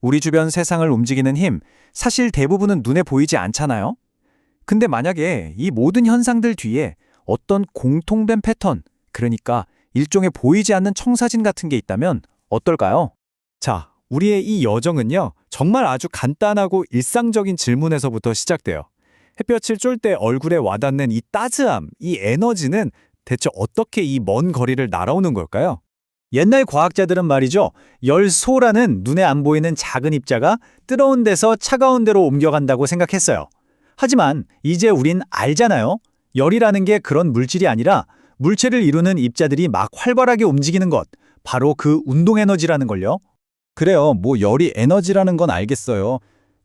우리 주변 세상을 움직이는 힘, 사실 대부분은 눈에 보이지 않잖아요? 근데 만약에 이 모든 현상들 뒤에 어떤 공통된 패턴, 그러니까 일종의 보이지 않는 청사진 같은 게 있다면 어떨까요? 자, 우리의 이 여정은요, 정말 아주 간단하고 일상적인 질문에서부터 시작돼요. 햇볕을 쫄 때 얼굴에 와닿는 이 따스함, 이 에너지는 대체 어떻게 이 먼 거리를 날아오는 걸까요? 옛날 과학자들은 말이죠. 열소라는 눈에 안 보이는 작은 입자가 뜨거운 데서 차가운 데로 옮겨간다고 생각했어요. 하지만 이제 우린 알잖아요. 열이라는 게 그런 물질이 아니라 물체를 이루는 입자들이 막 활발하게 움직이는 것, 바로 그 운동 에너지라는 걸요. 그래요, 열이 에너지라는 건 알겠어요.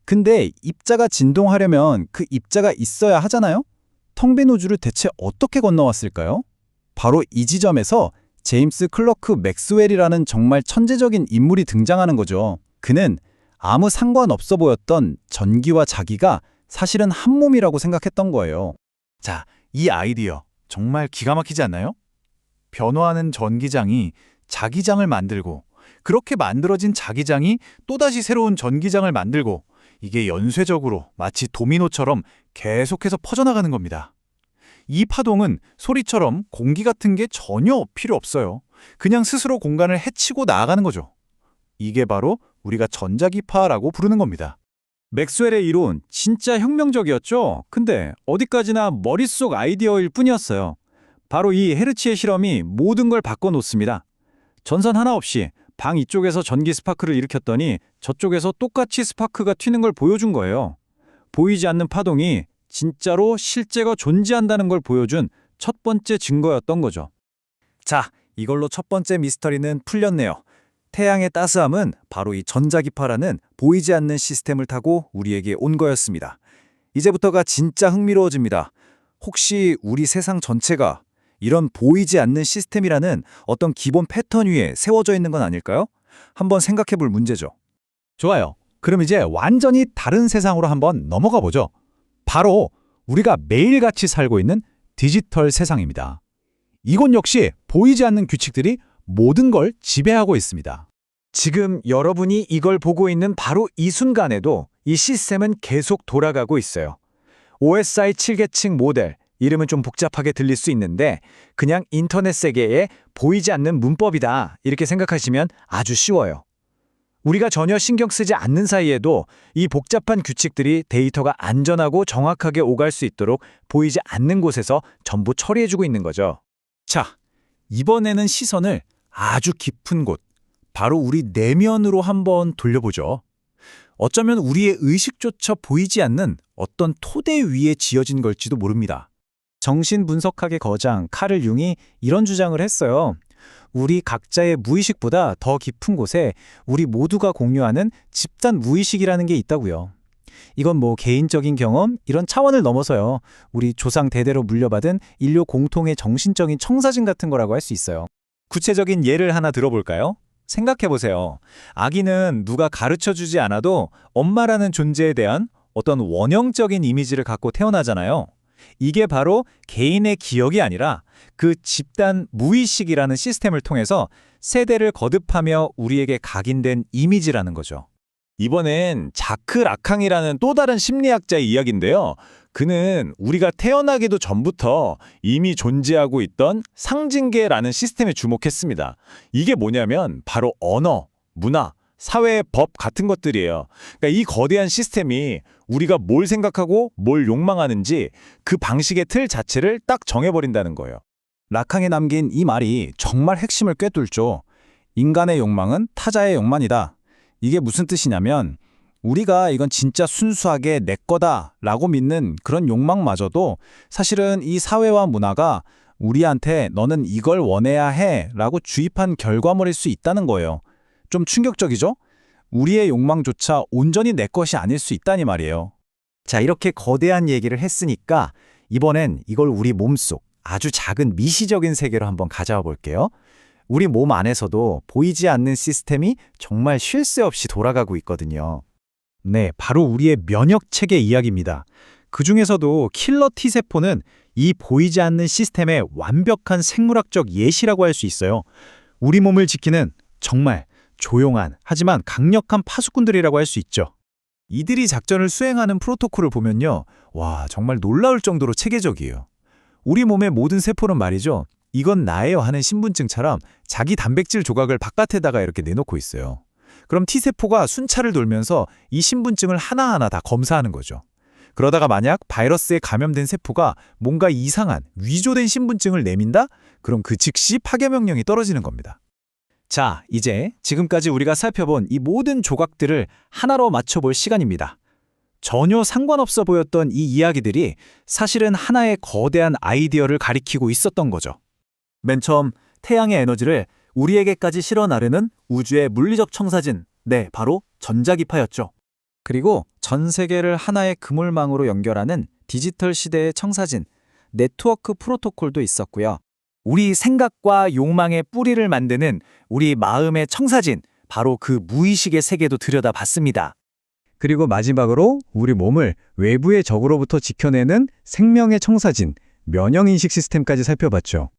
근데 입자가 진동하려면 그 입자가 있어야 하잖아요? 텅 빈 우주를 대체 어떻게 건너왔을까요? 바로 이 지점에서 제임스 클러크 맥스웰이라는 정말 천재적인 인물이 등장하는 거죠. 그는 아무 상관없어 보였던 전기와 자기가 사실은 한 몸이라고 생각했던 거예요. 자, 이 아이디어 정말 기가 막히지 않나요? 변화하는 전기장이 자기장을 만들고 그렇게 만들어진 자기장이 또다시 새로운 전기장을 만들고 이게 연쇄적으로 마치 도미노처럼 계속해서 퍼져나가는 겁니다. 이 파동은 소리처럼 공기 같은 게 전혀 필요 없어요. 그냥 스스로 공간을 헤치고 나아가는 거죠. 이게 바로 우리가 전자기파라고 부르는 겁니다. 맥스웰의 이론 진짜 혁명적이었죠? 근데 어디까지나 머릿속 아이디어일 뿐이었어요. 바로 이 헤르츠의 실험이 모든 걸 바꿔놓습니다. 전선 하나 없이 방 이쪽에서 전기 스파크를 일으켰더니 저쪽에서 똑같이 스파크가 튀는 걸 보여준 거예요. 보이지 않는 파동이 진짜로 실제가 존재한다는 걸 보여준 첫 번째 증거였던 거죠. 자, 이걸로 첫 번째 미스터리는 풀렸네요. 태양의 따스함은 바로 이 전자기파라는 보이지 않는 시스템을 타고 우리에게 온 거였습니다. 이제부터가 진짜 흥미로워집니다. 혹시 우리 세상 전체가 이런 보이지 않는 시스템이라는 어떤 기본 패턴 위에 세워져 있는 건 아닐까요? 한번 생각해 볼 문제죠. 좋아요. 그럼 이제 완전히 다른 세상으로 한번 넘어가 보죠. 바로 우리가 매일같이 살고 있는 디지털 세상입니다. 이곳 역시 보이지 않는 규칙들이 모든 걸 지배하고 있습니다. 지금 여러분이 이걸 보고 있는 바로 이 순간에도 이 시스템은 계속 돌아가고 있어요. OSI 7계층 모델, 이름은 좀 복잡하게 들릴 수 있는데 그냥 인터넷 세계에 보이지 않는 문법이다 이렇게 생각하시면 아주 쉬워요. 우리가 전혀 신경 쓰지 않는 사이에도 이 복잡한 규칙들이 데이터가 안전하고 정확하게 오갈 수 있도록 보이지 않는 곳에서 전부 처리해주고 있는 거죠. 자, 이번에는 시선을 아주 깊은 곳, 바로 우리 내면으로 한번 돌려보죠. 어쩌면 우리의 의식조차 보이지 않는 어떤 토대 위에 지어진 걸지도 모릅니다. 정신분석학의 거장 카를 융이 이런 주장을 했어요. 우리 각자의 무의식보다 더 깊은 곳에 우리 모두가 공유하는 집단 무의식이라는 게 있다고요. 이건 개인적인 경험 이런 차원을 넘어서요. 우리 조상 대대로 물려받은 인류 공통의 정신적인 청사진 같은 거라고 할 수 있어요. 구체적인 예를 하나 들어볼까요? 생각해보세요. 아기는 누가 가르쳐주지 않아도 엄마라는 존재에 대한 어떤 원형적인 이미지를 갖고 태어나잖아요. 이게 바로 개인의 기억이 아니라 그 집단 무의식이라는 시스템을 통해서 세대를 거듭하며 우리에게 각인된 이미지라는 거죠. 이번엔 자크 라캉이라는 또 다른 심리학자의 이야기인데요. 그는 우리가 태어나기도 전부터 이미 존재하고 있던 상징계라는 시스템에 주목했습니다. 이게 뭐냐면 바로 언어, 문화, 사회의 법 같은 것들이에요. 그러니까 이 거대한 시스템이 우리가 뭘 생각하고 뭘 욕망하는지 그 방식의 틀 자체를 딱 정해버린다는 거예요. 라캉에 남긴 이 말이 정말 핵심을 꿰뚫죠. 인간의 욕망은 타자의 욕망이다. 이게 무슨 뜻이냐면 우리가 이건 진짜 순수하게 내 거다 라고 믿는 그런 욕망마저도 사실은 이 사회와 문화가 우리한테 너는 이걸 원해야 해 라고 주입한 결과물일 수 있다는 거예요. 좀 충격적이죠? 우리의 욕망조차 온전히 내 것이 아닐 수 있다니 말이에요. 자, 이렇게 거대한 얘기를 했으니까 이번엔 이걸 우리 몸속 아주 작은 미시적인 세계로 한번 가져와 볼게요. 우리 몸 안에서도 보이지 않는 시스템이 정말 쉴 새 없이 돌아가고 있거든요. 네, 바로 우리의 면역체계 이야기입니다. 그 중에서도 킬러 T세포는 이 보이지 않는 시스템의 완벽한 생물학적 예시라고 할 수 있어요. 우리 몸을 지키는 정말 조용한 하지만 강력한 파수꾼들이라고 할 수 있죠. 이들이 작전을 수행하는 프로토콜을 보면요. 와, 정말 놀라울 정도로 체계적이에요. 우리 몸의 모든 세포는 말이죠. 이건 나예요 하는 신분증처럼 자기 단백질 조각을 바깥에다가 이렇게 내놓고 있어요. 그럼 T세포가 순찰을 돌면서 이 신분증을 하나하나 다 검사하는 거죠. 그러다가 만약 바이러스에 감염된 세포가 뭔가 이상한 위조된 신분증을 내민다? 그럼 그 즉시 파괴 명령이 떨어지는 겁니다. 자, 이제 지금까지 우리가 살펴본 이 모든 조각들을 하나로 맞춰볼 시간입니다. 전혀 상관없어 보였던 이 이야기들이 사실은 하나의 거대한 아이디어를 가리키고 있었던 거죠. 맨 처음 태양의 에너지를 우리에게까지 실어 나르는 우주의 물리적 청사진, 네, 바로 전자기파였죠. 그리고 전 세계를 하나의 그물망으로 연결하는 디지털 시대의 청사진, 네트워크 프로토콜도 있었고요. 우리 생각과 욕망의 뿌리를 만드는 우리 마음의 청사진, 바로 그 무의식의 세계도 들여다봤습니다. 그리고 마지막으로 우리 몸을 외부의 적으로부터 지켜내는 생명의 청사진, 면역인식 시스템까지 살펴봤죠.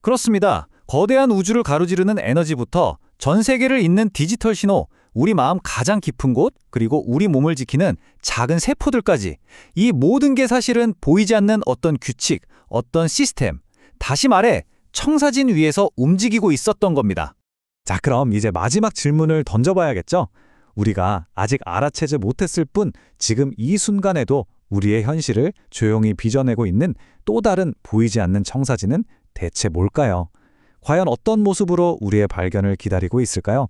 그렇습니다. 거대한 우주를 가로지르는 에너지부터 전 세계를 잇는 디지털 신호, 우리 마음 가장 깊은 곳, 그리고 우리 몸을 지키는 작은 세포들까지 이 모든 게 사실은 보이지 않는 어떤 규칙, 어떤 시스템, 다시 말해 청사진 위에서 움직이고 있었던 겁니다. 자, 그럼 이제 마지막 질문을 던져봐야겠죠? 우리가 아직 알아채지 못했을 뿐 지금 이 순간에도 우리의 현실을 조용히 빚어내고 있는 또 다른 보이지 않는 청사진은 대체 뭘까요? 과연 어떤 모습으로 우리의 발견을 기다리고 있을까요?